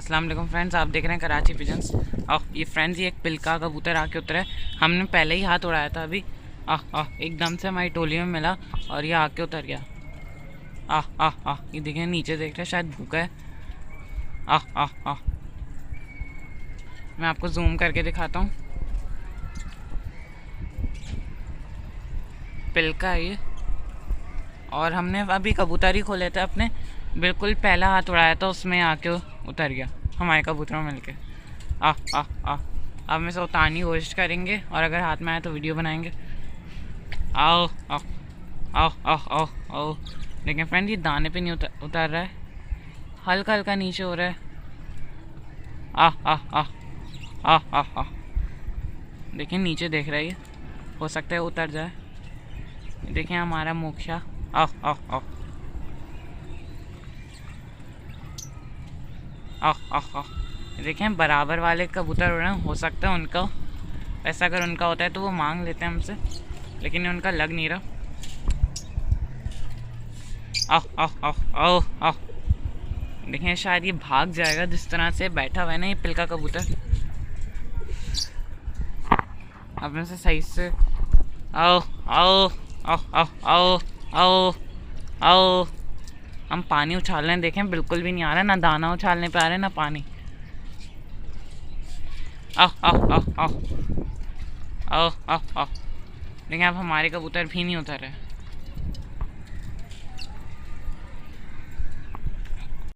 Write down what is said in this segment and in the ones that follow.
अस्सलाम वालेकुम फ्रेंड्स, आप देख रहे हैं कराची पिजन्स। और ये फ्रेंड्स, ये एक पिलका कबूतर आके उतरा है। हमने पहले ही हाथ उड़ाया था अभी। एकदम से हमारी टोली में मिला और ये आके उतर गया। ये देखें, नीचे देख रहे हैं, शायद भूखा है। मैं आपको जूम करके दिखाता हूँ। पिलका है ये। और हमने अभी कबूतर ही खोले थे अपने, बिल्कुल पहला हाथ उड़ाया था, उसमें आके उतर गया हमारे कबूतरों में मिलके। अब हम इसे उतारने की कोशिश करेंगे और अगर हाथ में आए तो वीडियो बनाएंगे। आओ आओ आओ आओ आओ आओ। लेकिन फ्रेंड, ये दाने पे नहीं उतर रहा है, हल्का हल्का नीचे हो रहा है। देखिए नीचे देख रहा है ये, हो सकता है उतर जाए। देखें हमारा मुखिया। आओ आओ आओ आओ आओ आओ। देखें बराबर वाले कबूतर उड़ रहे हैं, हो सकता है उनका, ऐसा अगर उनका होता है तो वो मांग लेते हैं हमसे, लेकिन उनका लग नहीं रहा। आओ आओ आओ आओ आओ। देखें शायद ये भाग जाएगा, जिस तरह से बैठा हुआ है ना ये पिलका कबूतर। अब मैं से सही से आओ आओ आओ आओ आओ आओ आओ। हम पानी उछाल रहे हैं, देखें बिल्कुल भी नहीं आ रहा, ना दाना उछालने पे आ रहा है ना पानी। आओ आओ आओ आओ आओ आओ आओ। लेकिन अब हमारे कबूतर भी नहीं उतर रहे।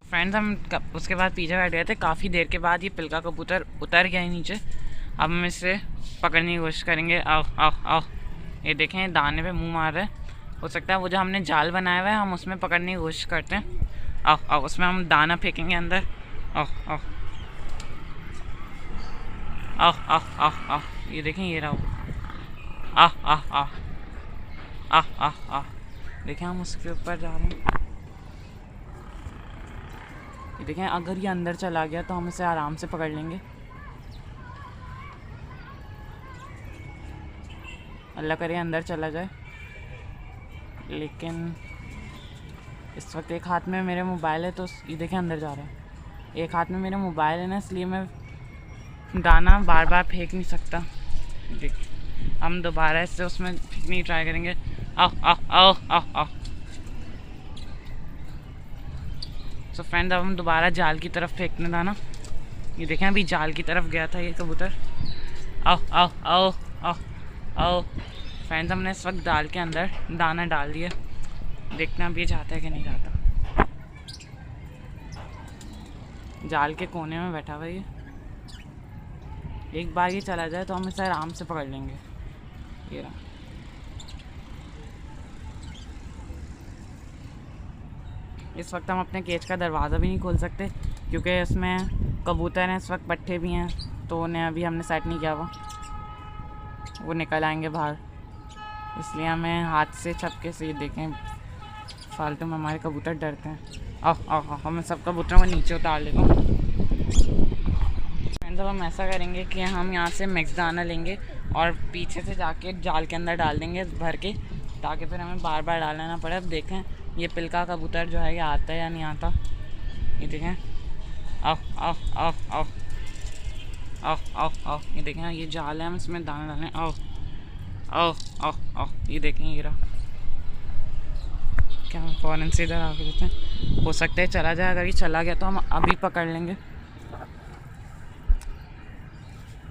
फ्रेंड्स, हम उसके बाद पीछे बैठ गए थे, काफ़ी देर के बाद ये पिलका कबूतर उतर गया है नीचे। अब हम इसे पकड़ने की कोशिश करेंगे। आओ आओ आओ। ये देखें दाने पे मुंह मार रहा है, हो सकता है वो जो हमने जाल बनाया हुआ है हम उसमें पकड़ने की कोशिश करते हैं। आओ आओ, उसमें हम दाना फेंकेंगे अंदर। आओ आओ आओ आओ आओ आओ। ये देखें ये रहा। आ आ आ आ आ आ। देखें हम उसके ऊपर जा रहे हैं। ये देखें, अगर ये अंदर चला गया तो हम इसे आराम से पकड़ लेंगे। अल्लाह करे अंदर चला जाए। लेकिन इस वक्त एक हाथ में मेरे मोबाइल है, तो ये देखें अंदर जा रहा है। एक हाथ में मेरे मोबाइल है ना, इसलिए मैं दाना बार बार फेंक नहीं सकता। देखिए हम दोबारा इससे उसमें फेंकने की ट्राई करेंगे। आओ आओ आओ आओ आओ। सो फ्रेंड, अब हम दोबारा जाल की तरफ फेंकने दाना। ये देखें अभी जाल की तरफ गया था ये कबूतर। आओ आओ आओ आओ आओ। फ्रेंड्स, हमने इस वक्त दाल के अंदर दाना डाल दिया, देखना अब ये जाता है कि नहीं जाता। जाल के कोने में बैठा हुआ ये। एक बार ये चला जाए तो हम इसे आराम से पकड़ लेंगे। ये रहा। इस वक्त हम अपने केज का दरवाज़ा भी नहीं खोल सकते, क्योंकि इसमें कबूतर हैं, इस वक्त पट्टे भी हैं, तो उन्हें अभी हमने सेट नहीं किया हुआ, वो निकल आएंगे बाहर। इसलिए हमें हाथ से छपके से, देखें फालतू में हमारे कबूतर डरते हैं। आओ आओ आओ, हम सब कबूतरों को नीचे उतार लेता हूँ। फ्रेंड्स, अब हम ऐसा करेंगे कि हम यहाँ से मिक्स दाना लेंगे और पीछे से जाके जाल के अंदर डाल देंगे भर के, ताकि फिर हमें बार बार डालना ना पड़े। अब देखें ये पिलका कबूतर जो है ये आता है या नहीं आता। ये देखें। आओ आओ आओ आओ आओ आओ आओ। ये देखें ये जाल है, हम इसमें दाना डालें। आओ आओ आओ आओ। ये देखें ये रहा। क्या हम फ़ौरन से इधर आके देते हैं, हो सकता है चला जाए। अगर ये चला गया तो हम अभी पकड़ लेंगे।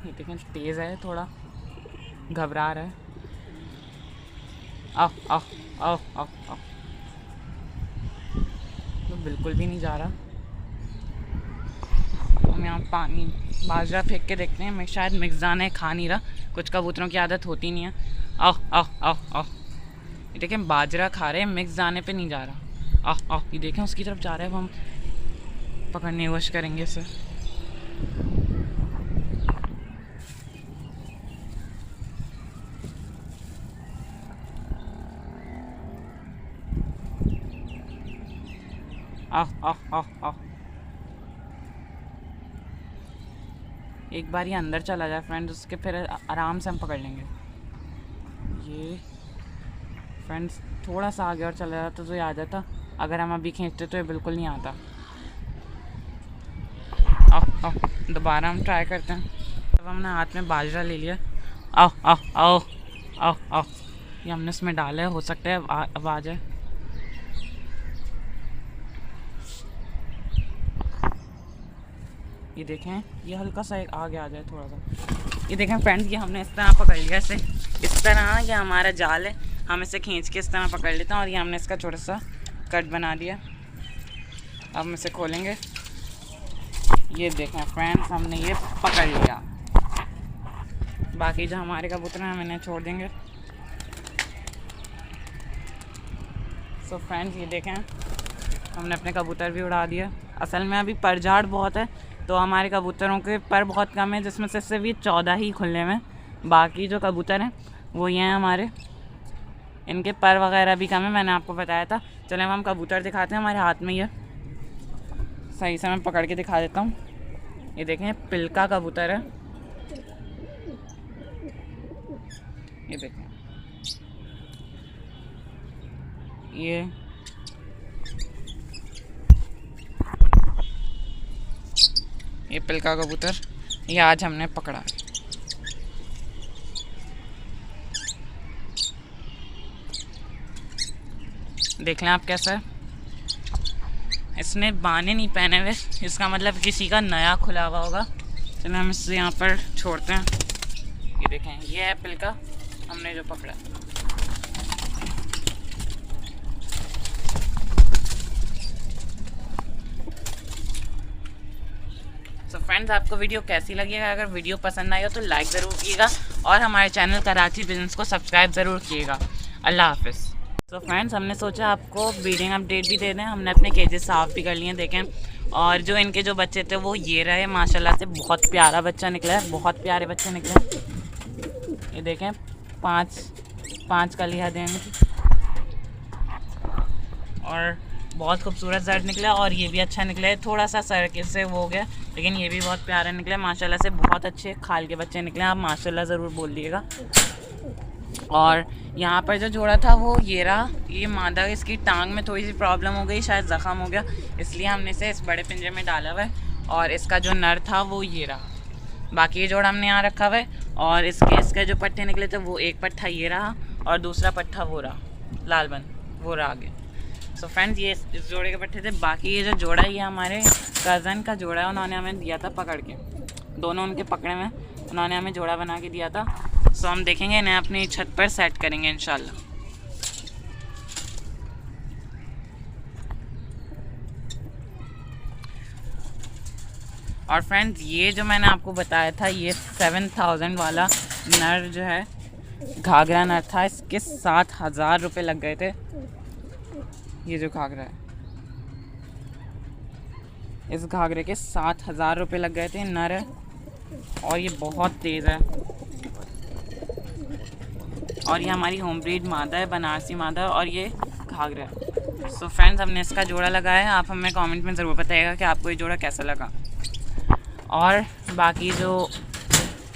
ये देखें तेज़ है, थोड़ा घबरा रहा है। आओ आओ आओ आओ आओ। तो बिल्कुल भी नहीं जा रहा। हम यहाँ पानी बाजरा फेंक के देखते हैं, मैं शायद मिक्स दाना है, खा नहीं रहा। कुछ कबूतरों की आदत होती नहीं है। आओ आओ आओ आओ। ये देखें बाजरा खा रहे हैं, मिक्स दाने पे नहीं जा रहा। आओ आओ। ये देखें उसकी तरफ जा रहा है, अब हम पकड़ने की कोशिश करेंगे इसे। आओ आओ आओ आओ। एक बार ये अंदर चला जाए फ्रेंड्स, उसके फिर आराम से हम पकड़ लेंगे। ये फ्रेंड्स थोड़ा सा आगे और चला जाता तो ये आ जाता, अगर हम अभी खींचते तो ये बिल्कुल नहीं आता। आओ दोबारा हम ट्राई करते हैं। अब हमने हाथ में बाजरा ले लिया। आओ आओ आओ आओ आओ, ये हमने इसमें डाला है, हो सकता है अब आ जाए। ये देखें, ये हल्का सा एक आगे आ जाए थोड़ा सा। ये देखें फ्रेंड्स, ये हमने इस तरह पकड़ लिया, इसे इस तरह, ये हमारा जाल है, हम इसे खींच के इस तरह पकड़ लेते हैं और ये हमने इसका छोटा सा कट बना दिया। अब हम इसे खोलेंगे। ये देखें फ्रेंड्स, हमने ये पकड़ लिया। बाकी जो हमारे कबूतर हैं हम इन्हें छोड़ देंगे। सो फ्रेंड्स, ये देखें हमने अपने कबूतर भी उड़ा दिया। असल में अभी परझाड़ बहुत है तो हमारे कबूतरों के पर बहुत कम है, जिसमें से सिर्फ ये 14 ही खुले में। बाकी जो कबूतर हैं वो ये हैं हमारे, इनके पर वगैरह भी कम है, मैंने आपको बताया था। चलें हम कबूतर दिखाते हैं, हमारे हाथ में ये सही से मैं पकड़ के दिखा देता हूँ। ये देखें पिलका कबूतर है, ये देखें ये पिलका कबूतर, ये आज हमने पकड़ा है। देख लें आप कैसा है। इसने बाने नहीं पहने हुए, इसका मतलब किसी का नया खुला हुआ होगा। चलो हम इसे यहाँ पर छोड़ते हैं। ये देखें, ये है पिलका हमने जो पकड़ा। तो फ्रेंड्स, आपको वीडियो कैसी लगेगा? अगर वीडियो पसंद आई हो तो लाइक ज़रूर कीजिएगा और हमारे चैनल कराची बिजनेस को सब्सक्राइब ज़रूर कीजिएगा। अल्लाह हाफिज़। तो फ्रेंड्स, हमने सोचा आपको ब्रीडिंग अपडेट भी दे दें। हमने अपने केजेस साफ़ भी कर लिए हैं, देखें। और जो इनके जो बच्चे थे वो ये रहे, माशाल्लाह से बहुत प्यारा बच्चा निकला है, बहुत प्यारे बच्चे निकले हैं। ये देखें, पाँच कलियाँ देने की और बहुत खूबसूरत जर्द निकला। और ये भी अच्छा निकला है, थोड़ा सा सर से वो हो गया, लेकिन ये भी बहुत प्यारा निकला है माशाल्लाह से। बहुत अच्छे खाल के बच्चे निकले, आप माशाल्लाह ज़रूर बोल दिएगा। और यहाँ पर जो जोड़ा था वो ये रहा, ये मादा, इसकी टांग में थोड़ी सी प्रॉब्लम हो गई, शायद ज़ख़म हो गया, इसलिए हमने इसे इस बड़े पिंजरे में डाला हुआ है। और इसका जो नर था वो ये रहा। बाकी ये जोड़ा हमने यहाँ रखा हुआ है। और इसके जो पट्टे निकले थे वो एक पट्टा ये रहा और दूसरा पट्टा वो रहा, लाल बन वो रहा आगे। सो फ्रेंड्स, ये इस जोड़े के पट्टे थे। बाकी ये जो जोड़ा है ये हमारे कज़न का जोड़ा है, उन्होंने हमें दिया था पकड़ के, दोनों उनके पकड़े में उन्होंने हमें जोड़ा बना के दिया था। सो हम देखेंगे इन्हें अपनी छत पर सेट करेंगे इंशाल्लाह। और फ्रेंड्स, ये जो मैंने आपको बताया था, ये 7000 वाला नर जो है घाघरा नर था, इसके 7000 रुपये लग गए थे। ये जो घाघरा है, इस घाघरे के 7000 रुपये लग गए थे। नर है और ये बहुत तेज़ है। और ये हमारी होम ब्रीड मादा है, बनारसी मादा, और ये घाघरा है। सो फ्रेंड्स, हमने इसका जोड़ा लगाया है। आप हमें कमेंट में ज़रूर बताइएगा कि आपको ये जोड़ा कैसा लगा। और बाकी जो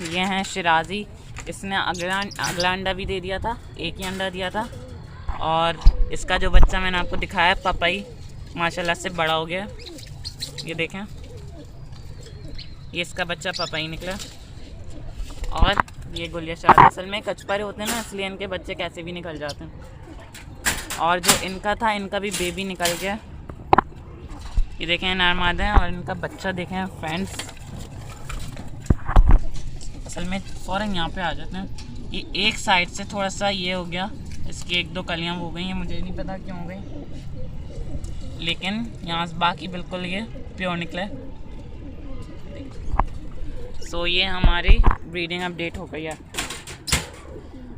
ये हैं शिराजी, इसने अगला अंडा भी दे दिया था, एक ही अंडा दिया था। और इसका जो बच्चा मैंने आपको दिखाया पपाई, माशाल्लाह से बड़ा हो गया। ये देखें, ये इसका बच्चा पपाई निकला। और ये गुलिया शाह, असल में कचपरे होते हैं ना, इसलिए इनके बच्चे कैसे भी निकल जाते हैं। और जो इनका था, इनका भी बेबी निकल गया। ये देखें नर मादा है और इनका बच्चा देखें फ्रेंड्स। असल में फ़ौरन यहाँ पे आ जाते हैं। ये एक साइड से थोड़ा सा ये हो गया, इसकी एक दो कलियाँ हो गई हैं, मुझे नहीं पता क्यों हो गई, लेकिन यहाँ से बाकी बिल्कुल ये प्योर निकला है। सो ये हमारी ब्रीडिंग अपडेट हो गई है।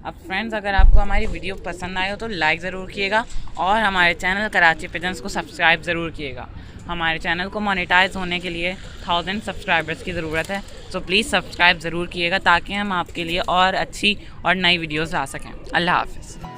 अब फ्रेंड्स, अगर आपको हमारी वीडियो पसंद आए हो तो लाइक ज़रूर कीजिएगा और हमारे चैनल कराची पिजन्स को सब्सक्राइब ज़रूर कीजिएगा। हमारे चैनल को मोनेटाइज होने के लिए 1000 सब्सक्राइबर्स की ज़रूरत है। सो प्लीज़ सब्सक्राइब ज़रूर कीजिएगा ताकि हम आपके लिए और अच्छी और नई वीडियोज़ ला सकें। अल्लाह हाफ़िज़।